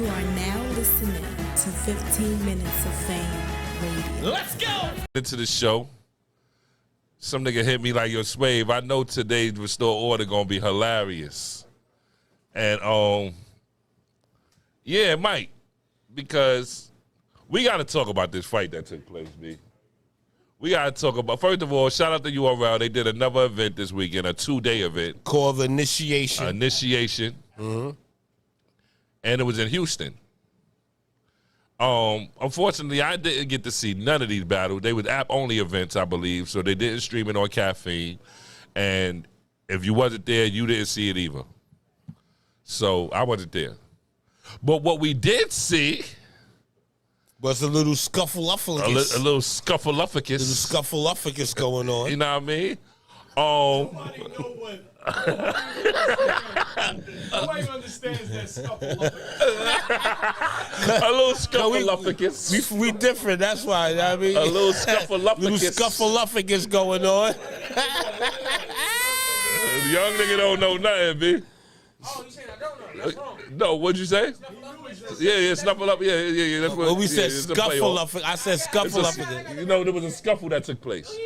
You are now listening to 15 Minutes of Fame Radio. Let's go! Into the show. Some nigga hit me like, yo, Swave, I know today's Restore Order gonna be hilarious. And, yeah, it might. Because we gotta talk about this fight that took place, B. We gotta talk about, first of all, shout out to URL. They did another event this weekend, a 2-day event. Called Initiation. Initiation. Mm-hmm. And it was in Houston. Unfortunately, I didn't get to see none of these battles. They were app-only events, I believe, so they didn't stream it on Caffeine. And if you wasn't there, you didn't see it either. So I wasn't there. But what we did see was a little scuffle-ufflicus. A little scuffle-ufflicus. There's a scuffle-ufflicus going on. You know what I mean? Nobody know what. Nobody understands that scuffle-ufflicus. A little scuffle-ufflicus. We different, that's why. You know what I mean? A little scuffle-ufflicus. Little scuffle-ufflicus going on. Young nigga don't know nothing, B. Oh, you saying I don't know? That's wrong. No, what'd you say? Yeah, snuffle up. Yeah. That's what. Well, we said it's a play off. scuffle-ufflicus. I said scuffle-ufflicus. You know, there was a scuffle that took place.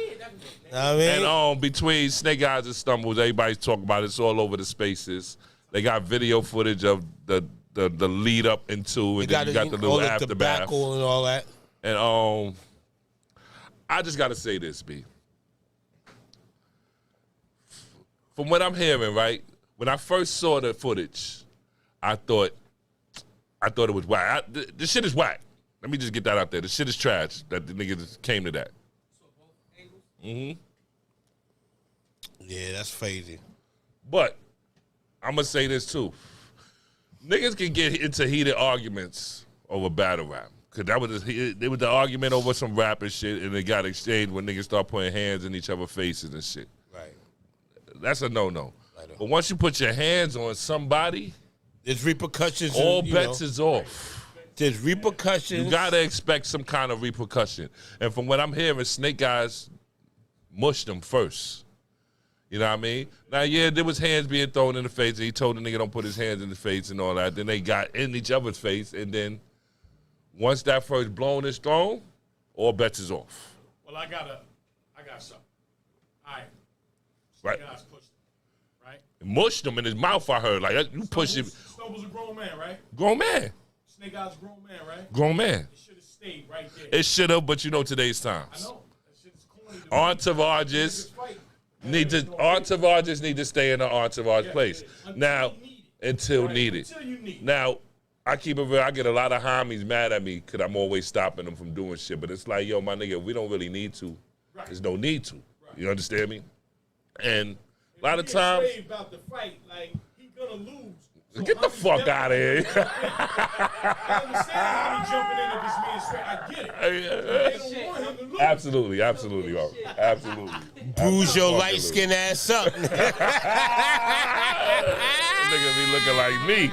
I mean, And between Snake Eyez and Stumbles, everybody's talking about it. It's all over the spaces. They got video footage of the lead up into, and then you got the little aftermath. Tobacco and all that. And I just got to say this, B. From what I'm hearing, right, when I first saw the footage, I thought it was whack. The shit is whack. Let me just get that out there. The shit is trash that the nigga just came to that. Mm-hmm. Yeah, that's crazy. But I'm going to say this, too. Niggas can get into heated arguments over battle rap. Because there was the argument over some rap and shit, and it got exchanged when niggas start putting hands in each other's faces and shit. Right. That's a no-no. But once you put your hands on somebody, there's repercussions. All bets is off. There's repercussions. You gotta expect some kind of repercussion. And from what I'm hearing, Snake Eyez mushed him first. You know what I mean? Now, yeah, there was hands being thrown in the face, and he told the nigga don't put his hands in the face and all that. Then they got in each other's face, and then once that first blown is thrown, all bets is off. Well, I got something. All right. Right. Snake Eyez pushed him, right? Mushed him in his mouth, I heard. Like, you push him. Stubble's a grown man, right? Grown man. Snake Eyez a grown man, right? Grown man. It should have stayed right there. It should have, but you know today's times. I know. That shit is corny. Entourages need to stay in the entourage place. Now, until needed. Now, I keep it real. I get a lot of homies mad at me because I'm always stopping them from doing shit. But it's like, yo, my nigga, we don't really need to. There's no need to. You understand me? And a lot of times, about the fight, like he gonna lose. So get the fuck out of here. I understand how he jumping in if this man's straight. I get it. They don't want him to lose. Absolutely, absolutely. Bruise your light skin ass up. Nigga be looking like me.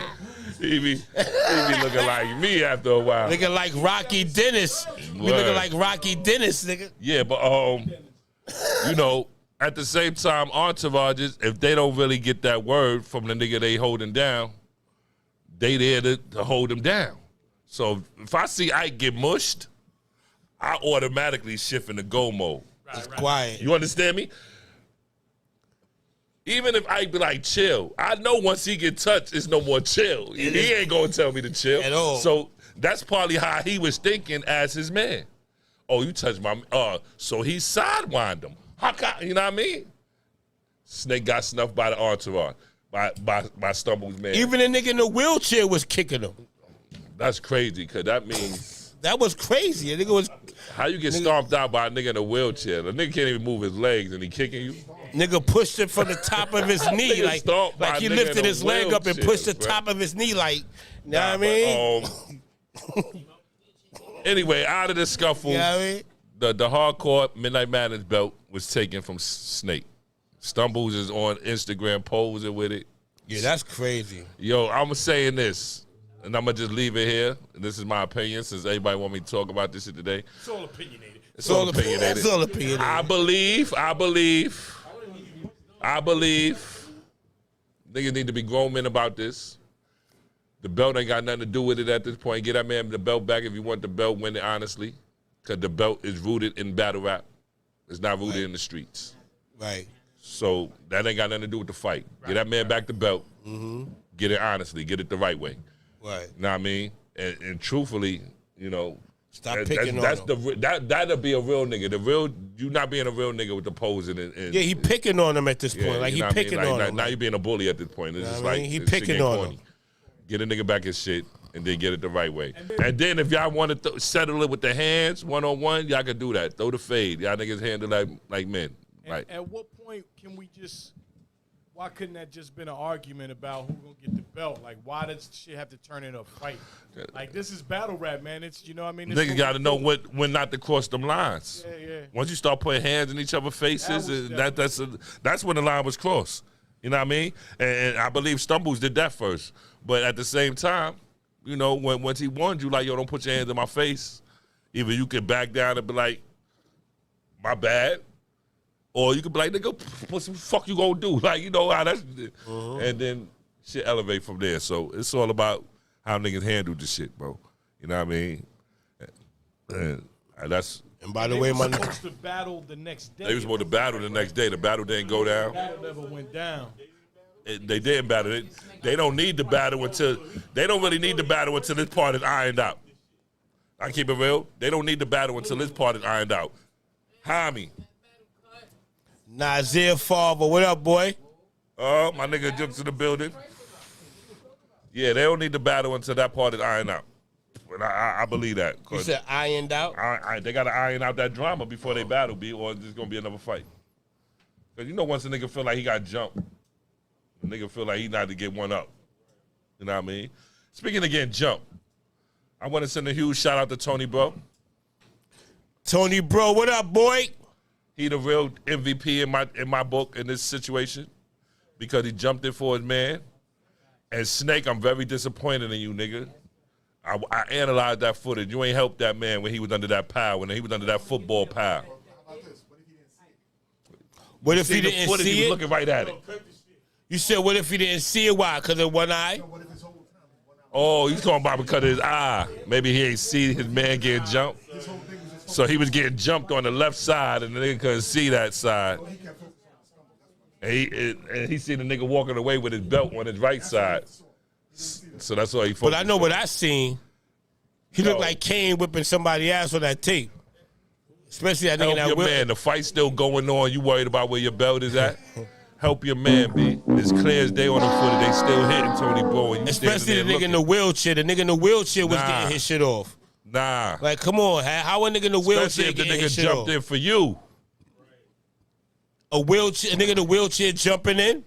He be looking like me after a while. Nigga like Rocky Dennis. Be looking like Rocky Dennis, nigga. Yeah, but you know, at the same time, entourages, if they don't really get that word from the nigga they holding down, they there to hold him down. So if I see Ike get mushed, I automatically shift into go mode. It's quiet. You understand me? Even if Ike be like, chill, I know once he get touched, it's no more chill. He ain't gonna tell me to chill. At all. So that's probably how he was thinking as his man. Oh, you touched my, so he sidewind him. You know what I mean? Snake got snuffed by the entourage, by Stumble's man. Even the nigga in the wheelchair was kicking him. That's crazy, because that means... That was crazy. A nigga was... How you get stomped out by a nigga in a wheelchair? The nigga can't even move his legs and he kicking you? Nigga pushed it from the top of his knee. like he lifted his leg up and pushed the top of his knee like, you know what I mean? Anyway, out of the scuffle, you know what I mean? The hardcore Midnight Madness belt was taken from Snake. Stumbles is on Instagram posing with it. Yeah, that's crazy. Yo, I'm saying this, and I'm going to just leave it here. And this is my opinion, since everybody want me to talk about this shit today. It's all opinionated. It's all opinionated. It's all opinionated. I believe niggas need to be grown men about this. The belt ain't got nothing to do with it at this point. Get that man the belt back if you want the belt, win it honestly. Because the belt is rooted in battle rap. It's not rooted in the streets. Right. So that ain't got nothing to do with the fight. Get that man back the belt. Get it honestly. Get it the right way. Right. You know what I mean? And truthfully, you know, stop picking on him. That'll be a real nigga. You not being a real nigga with the posing and yeah, he picking on him at this point. Like he picking on him. Now you being a bully at this point. It's just like he picking on him. Get a nigga back his shit and then get it the right way. And then if y'all want to settle it with the hands, one-on-one, y'all can do that. Throw the fade. Y'all niggas handle like men. Right. At what point can we just? Why couldn't that just been an argument about who gonna get the belt? Like, why does shit have to turn into a fight? Like, this is battle rap, man. It's, you know what I mean? Niggas got to know when not to cross them lines. Yeah. Once you start putting hands in each other's faces, that's when the line was crossed. You know what I mean? And I believe Stumbles did that first. But at the same time, you know, once he warned you, like, yo, don't put your hands in my face. Either you can back down and be like, my bad. Or you could be like, nigga, what the fuck you gonna do? Like, you know how that's... And then shit elevate from there. So it's all about how niggas handle the shit, bro. You know what I mean? And that's... And by the way, my nigga... supposed to battle the next day. They was supposed to battle the next day. The battle didn't go down. The battle never went down. They didn't battle it. They don't need the battle until... They don't really need the battle until this part is ironed out. I keep it real. They don't need the battle until this part is ironed out. Hami. Nazir Farber, what up, boy? My nigga jumped to the building. Yeah, they don't need the battle until that part is ironed out. And I believe that. You said ironed out? They got to iron out that drama before they battle, or it's going to be another fight. Because you know once a nigga feel like he got jumped, the nigga feel like he not to get one up. You know what I mean? Speaking of getting jumped, I want to send a huge shout out to Tony Bro. Tony Bro, what up, boy? He the real MVP in my book in this situation because he jumped in for his man. And Snake, I'm very disappointed in you, nigga. I analyzed that footage. You ain't helped that man when he was under that power, when he was under that football power. What if he didn't see it? He was looking right at it. You said, what if he didn't see it? Why? Because of one eye? Oh, he's talking about because of his eye. Maybe he ain't see his man getting jumped. So he was getting jumped on the left side, and the nigga couldn't see that side. And he seen the nigga walking away with his belt on his right side. So that's why he focused. But I know what I seen. He looked like Kane whipping somebody ass on that tape. Especially that nigga that Help your man. The fight's still going on. You worried about where your belt is at? Help your man, B. It's clear as day on the footage. They still hitting Tony Bro. Especially the nigga in the wheelchair. The nigga in the wheelchair was getting his shit off. Nah. Like, come on, how a nigga in the wheelchair getting his shit off? Especially if the nigga jumped in for you. A nigga in the wheelchair jumping in?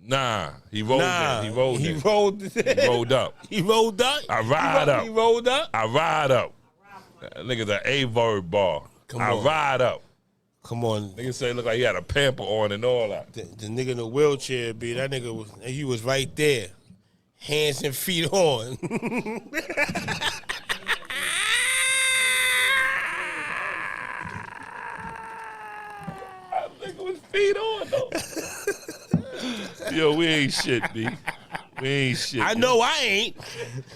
Nah, he rolled in. He rolled He rolled up. He rolled up? I ride up. He rolled up? I ride up. That nigga's an A-word bar. I ride up. Come on. Nigga say look like he had a pamper on and all that. The nigga in the wheelchair, B, that nigga he was right there. Hands and feet on. Feet on though. Yo, we ain't shit, B. We ain't shit. I know I ain't.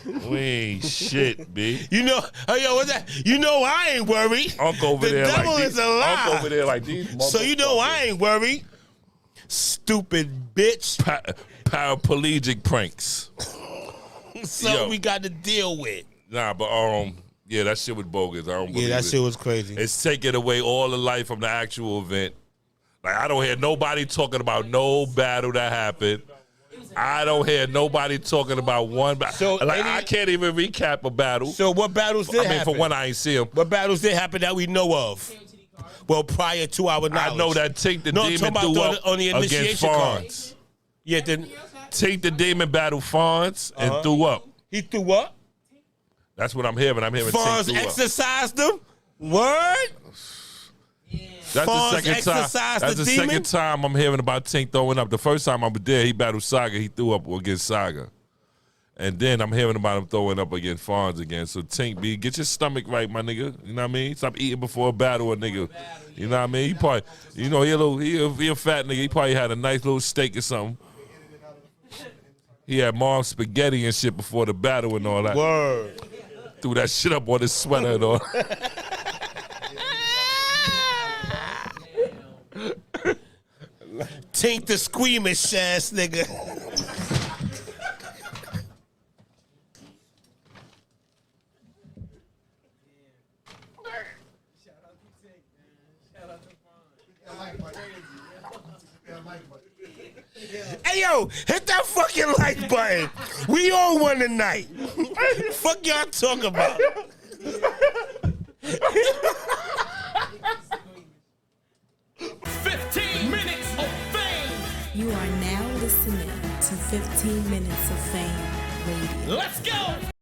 We ain't shit, B. You know, oh yo, what's that? You know I ain't worried. Uncle over there like devil is a lie. Uncle over there like these. So you know I ain't worried. Stupid bitch. Paraplegic pranks. So we got to deal with. Nah, but yeah, that shit was bogus. I don't believe that shit was crazy. It's taking away all the life from the actual event. Like, I don't hear nobody talking about no battle that happened. I don't hear nobody talking about one battle. So I can't even recap a battle. So what battles did happen? For one, I ain't see them. What battles did happen that we know of? Well, prior to our knowledge. I know that Tink the Demon threw up on the initiation Fonz. Yeah, Tink the Demon battled Fonz and threw up. He threw up? That's what I'm hearing. I'm hearing Fonz Tink threw exercised him? Word? That's the second time. That's the second time I'm hearing about Tink throwing up. The first time I was there, he battled Saga. He threw up against Saga. And then I'm hearing about him throwing up against Fonz again. So Tink, B, get your stomach right, my nigga. You know what I mean? Stop eating before a battle, a nigga. You know what I mean? He probably, you know, he a fat nigga. He probably had a nice little steak or something. He had mom spaghetti and shit before the battle and all that. Word. Threw that shit up on his sweater and all. Tink the squeamish ass nigga. Hey yo, hit that fucking like button. We all won tonight. Fuck y'all talking about. 15 minutes of fame. You are now listening to 15 Minutes of Fame Radio. Let's go.